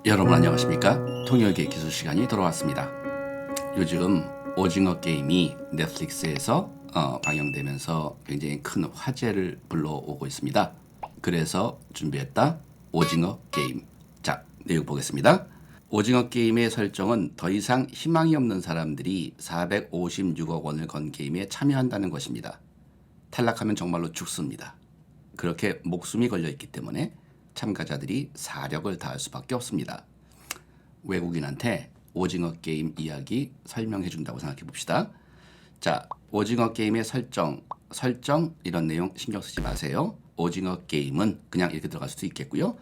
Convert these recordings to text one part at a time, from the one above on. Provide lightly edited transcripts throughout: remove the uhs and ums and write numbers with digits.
여러분 안녕하십니까? 통일계 기술 시간이 돌아왔습니다. 요즘 오징어 게임이 넷플릭스에서 방영되면서 굉장히 큰 화제를 불러오고 있습니다. 그래서 준비했다 오징어 게임. 자, 내용 보겠습니다. 오징어 게임의 설정은 더 이상 희망이 없는 사람들이 456억 원을 건 게임에 참여한다는 것입니다. 탈락하면 정말로 죽습니다. 그렇게 목숨이 걸려 있기 때문에 참가자들이 사력을 다할 수밖에 없습니다. 외국인한테 오징어 게임 이야기 설명해 준다고 생각해 봅시다. 자, 오징어 게임의 설정 이런 내용 신경 쓰지 마세요. 오징어 게임은 그냥 이렇게 들어갈 수도 있겠고요.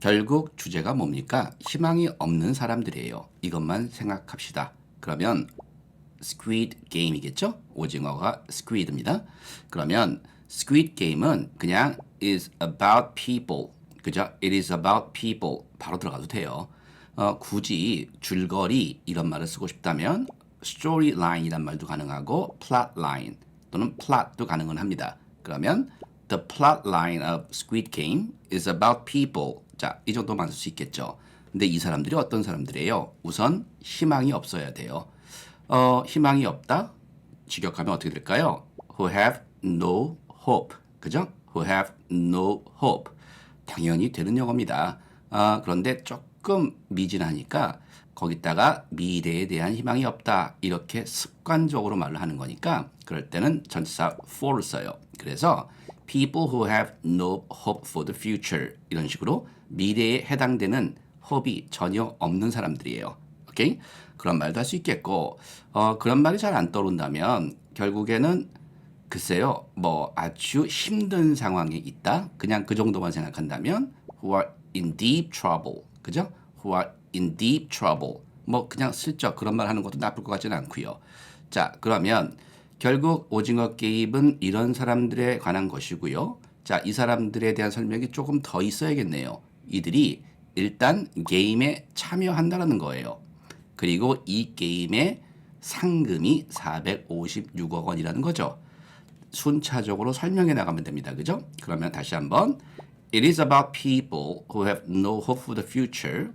결국 주제가 뭡니까? 희망이 없는 사람들이에요. 이것만 생각합시다. 그러면 Squid Game이겠죠? 오징어가 Squid입니다. 그러면 Squid Game은 그냥 is about people. 그죠? It is about people. 바로 들어가도 돼요. 굳이 줄거리 이런 말을 쓰고 싶다면 storyline이란 말도 가능하고 plotline 또는 plot도 가능은 합니다. 그러면 the plotline of Squid Game is about people. 자, 이 정도만 쓸 수 있겠죠. 근데 이 사람들이 어떤 사람들이에요? 우선 희망이 없어야 돼요. 희망이 없다? 직역하면 어떻게 될까요? Who have no hope. 그죠? Who have no hope. 당연히 되는 영어입니다. 그런데 조금 미진하니까 거기다가 미래에 대한 희망이 없다 이렇게 습관적으로 말을 하는 거니까 그럴 때는 전치사 for를 써요. 그래서 people who have no hope for the future 이런 식으로 미래에 해당되는 hope이 전혀 없는 사람들이에요. 오케이? 그런 말도 할 수 있겠고 그런 말이 잘 안 떠오른다면 결국에는 글쎄요, 뭐 아주 힘든 상황에 있다. 그냥 그 정도만 생각한다면 who are in deep trouble. 그죠? who are in deep trouble. 뭐 그냥 슬쩍 그런 말 하는 것도 나쁠 것 같지는 않고요. 자, 그러면 결국 오징어 게임은 이런 사람들에 관한 것이고요. 자, 이 사람들에 대한 설명이 조금 더 있어야겠네요. 이들이 일단 게임에 참여한다는 거예요. 그리고 이 게임의 상금이 456억 원이라는 거죠. 순차적으로 설명해 나가면 됩니다. 그죠? 그러면 다시 한번 It is about people who have no hope for the future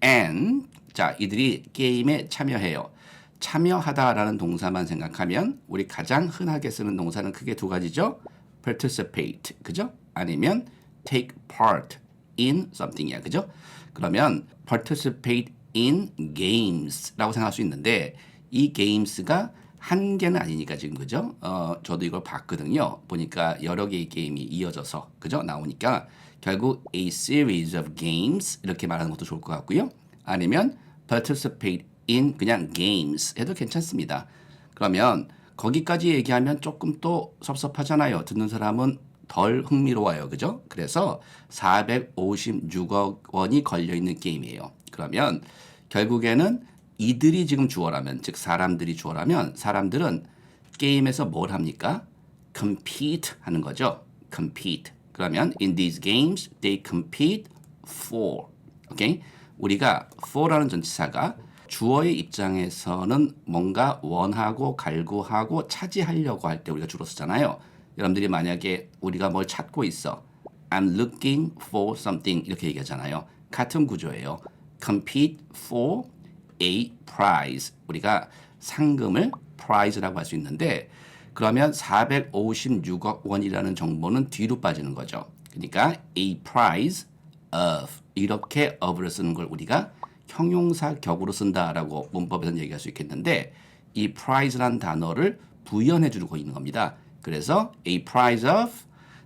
and 자, 이들이 게임에 참여해요. 참여하다라는 동사만 생각하면 우리 가장 흔하게 쓰는 동사는 크게 두 가지죠. participate, 그죠? 아니면 take part in something이야. 그죠? 그러면 participate in games라고 생각할 수 있는데 이 games가 한 개는 아니니까 지금 그죠? 저도 이걸 봤거든요. 보니까 여러 개의 게임이 이어져서 그죠? 나오니까 결국 a series of games 이렇게 말하는 것도 좋을 것 같고요. 아니면 participate in 그냥 games 해도 괜찮습니다. 그러면 거기까지 얘기하면 조금 또 섭섭하잖아요. 듣는 사람은 덜 흥미로워요. 그죠? 그래서 456억 원이 걸려있는 게임이에요. 그러면 결국에는 이들이 지금 주어라면 즉 사람들이 주어라면 사람들은 게임에서 뭘 합니까? compete 하는 거죠. compete. 그러면 in these games they compete for. 오케이? 우리가 for라는 전치사가 주어의 입장에서는 뭔가 원하고 갈구하고 차지하려고 할 때 우리가 주로 쓰잖아요. 여러분들이 만약에 우리가 뭘 찾고 있어. I'm looking for something 이렇게 얘기하잖아요. 같은 구조예요. compete for a prize. 우리가 상금을 prize라고 할 수 있는데 그러면 456억 원이라는 정보는 뒤로 빠지는 거죠. 그러니까 a prize of 이렇게 of를 쓰는 걸 우리가 형용사 격으로 쓴다라고 문법에서는 얘기할 수 있겠는데 이 prize란 단어를 부연해 주고 있는 겁니다. 그래서 a prize of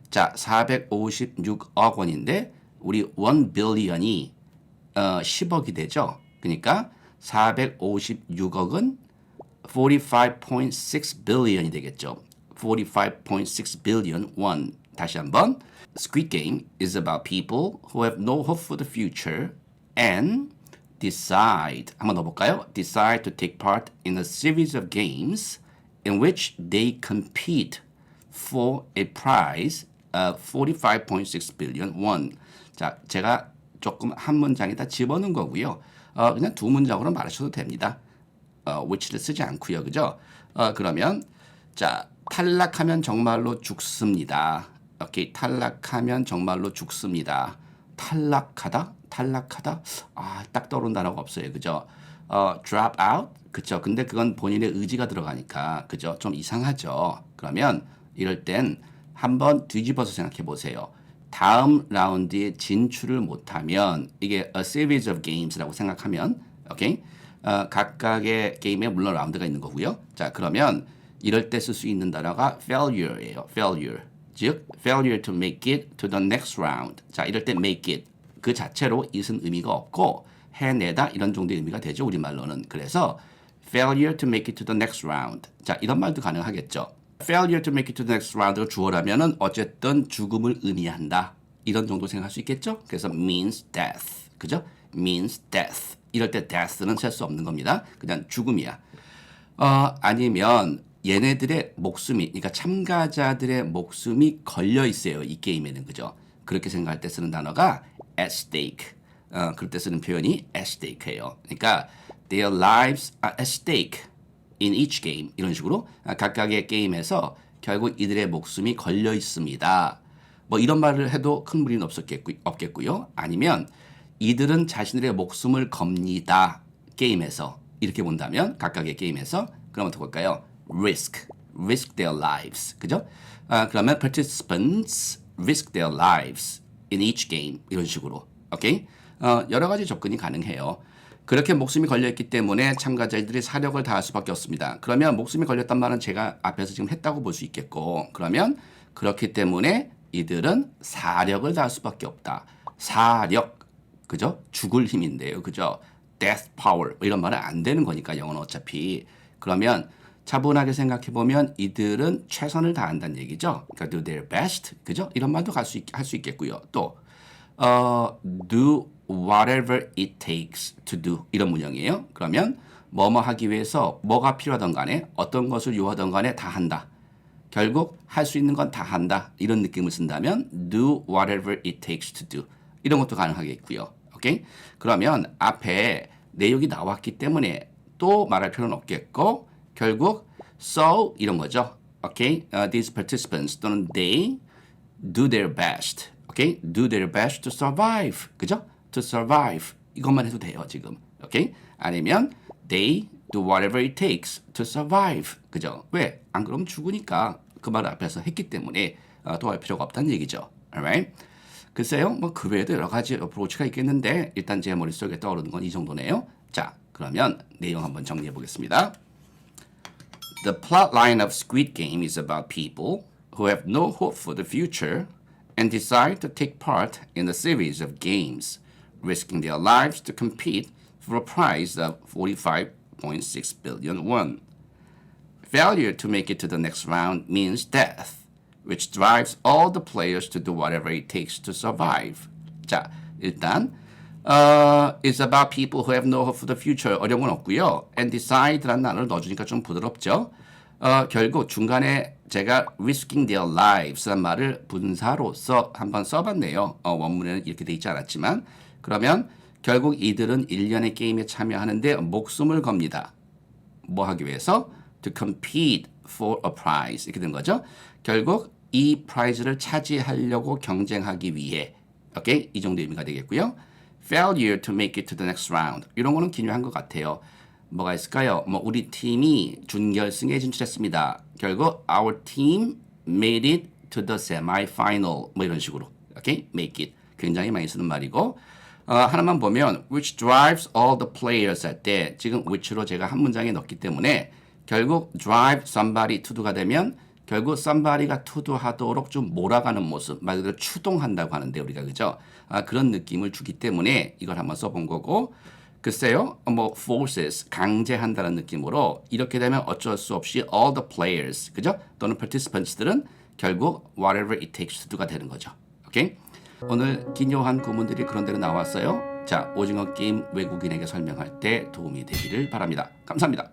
자 456억 원인데 우리 1 billion이 10억이 되죠. 그러니까 456억은 45.6 billion이 되겠죠. 45.6 billion won. 다시 한번. Squid Game is about people who have no hope for the future and decide. 한번 넣어볼까요? Decide to take part in a series of games in which they compete for a prize of 45.6 billion won. 자, 제가 조금 한 문장에다 집어넣은 거고요. 그냥 두 문장으로 말하셔도 됩니다. which를 쓰지 않고요. 그죠? 그러면 자, 탈락하면 정말로 죽습니다. 오케이. 탈락하면 정말로 죽습니다. 탈락하다? 딱 떠오른 단어가 없어요. 그죠? drop out? 그죠? 근데 그건 본인의 의지가 들어가니까, 그죠? 좀 이상하죠? 그러면 이럴 땐 한번 뒤집어서 생각해 보세요. 다음 라운드에 진출을 못하면 이게 a series of games라고 생각하면, 오케이? 각각의 게임에 물론 라운드가 있는 거고요. 자, 그러면 이럴 때 쓸 수 있는 단어가 failure예요. failure. 즉, failure to make it to the next round. 자, 이럴 때 make it. 그 자체로 it은 의미가 없고 해내다 이런 정도의 의미가 되죠. 우리말로는. 그래서 failure to make it to the next round. 자, 이런 말도 가능하겠죠. failure to make it to the next round가 주어라면은 어쨌든 죽음을 의미한다. 이런 정도 생각할 수 있겠죠. 그래서 means death. 그죠? means death. 이럴 때 death는 셀 수 없는 겁니다. 그냥 죽음이야. 아니면 얘네들의 목숨이, 그러니까 참가자들의 목숨이 걸려 있어요. 이 게임에는. 그죠? 그렇게 생각할 때 쓰는 단어가 at stake. 그럴 때 쓰는 표현이 at stake예요. 그러니까 their lives are at stake in each game. 이런 식으로 각각의 게임에서 결국 이들의 목숨이 걸려 있습니다. 뭐 이런 말을 해도 큰 무리는 없겠고요. 아니면 이들은 자신들의 목숨을 겁니다. 게임에서. 이렇게 본다면 각각의 게임에서 그럼 어떻게 볼까요? risk their lives. 그죠? 그러면 participants risk their lives in each game. 이런 식으로. 오케이? 여러 가지 접근이 가능해요. 그렇게 목숨이 걸려있기 때문에 참가자들이 사력을 다할 수밖에 없습니다. 그러면 목숨이 걸렸단 말은 제가 앞에서 지금 했다고 볼 수 있겠고, 그러면 그렇기 때문에 이들은 사력을 다할 수밖에 없다. 사력, 그죠? 죽을 힘인데요. 그죠? death power 이런 말은 안 되는 거니까 영어는 어차피. 그러면 차분하게 생각해보면 이들은 최선을 다한다는 얘기죠. 그러니까 do their best, 그죠? 이런 말도 할 수 있겠고요. 또 do whatever it takes to do 이런 문형이에요. 그러면 뭐뭐 하기 위해서 뭐가 필요하던 간에 어떤 것을 요하던 간에 다 한다. 결국 할 수 있는 건 다 한다. 이런 느낌을 쓴다면 do whatever it takes to do 이런 것도 가능하겠고요. 오케이? 그러면 앞에 내용이 나왔기 때문에 또 말할 필요는 없겠고 결국 so 이런 거죠. 오케이? These participants 또는 they do their best. 오케이? do their best to survive. 그죠? to survive. 이것만 해도 돼요, 지금. 오케이? 아니면 they do whatever it takes to survive. 그죠? 왜? 안 그러면 죽으니까 그 말을 앞에서 했기 때문에 더 할 필요가 없다는 얘기죠. Alright? 글쎄요, 뭐 그 외에도 여러 가지 어프로치가 있겠는데 일단 제 머릿속에 떠오르는 건 이 정도네요. 자, 그러면 내용 한번 정리해 보겠습니다. The plot line of Squid Game is about people who have no hope for the future and decide to take part in a series of games, risking their lives to compete for a prize of 45.6 billion won. Failure to make it to the next round means death, which drives all the players to do whatever it takes to survive. 자, 일단 it's about people who have no hope for the future. 어려운 건 없고요. And decide라는 단어를 넣어주니까 좀 부드럽죠. 결국 중간에 제가 risking their lives란 말을 분사로서 한번 써봤네요. 원문에는 이렇게 돼 있지 않았지만 그러면 결국 이들은 일련의 게임에 참여하는데 목숨을 겁니다. 뭐 하기 위해서? To compete for a prize. 이렇게 된 거죠. 결국 이 프라이즈를 차지하려고 경쟁하기 위해. 오케이? 이 정도 의미가 되겠고요. Failure to make it to the next round. 이런 거는 기묘한 것 같아요. 뭐가 있을까요? 뭐 우리 팀이 준결승에 진출했습니다. 결국 our team made it to the semi-final. 뭐 이런 식으로. 오케이? Make it. 굉장히 많이 쓰는 말이고 하나만 보면 which drives all the players 할 때 지금 which로 제가 한 문장에 넣기 때문에 결국 drive somebody to do가 되면 결국 somebody가 to do 하도록 좀 몰아가는 모습, 말 그대로 추동한다고 하는데 우리가 그죠? 그런 느낌을 주기 때문에 이걸 한번 써본 거고 글쎄요, 뭐 forces, 강제한다는 느낌으로 이렇게 되면 어쩔 수 없이 all the players, 그죠? 또는 participants들은 결국 whatever it takes to do가 되는 거죠. 오케이? 오늘 기묘한 구문들이 그런 대로 나왔어요. 자, 오징어 게임 외국인에게 설명할 때 도움이 되기를 바랍니다. 감사합니다.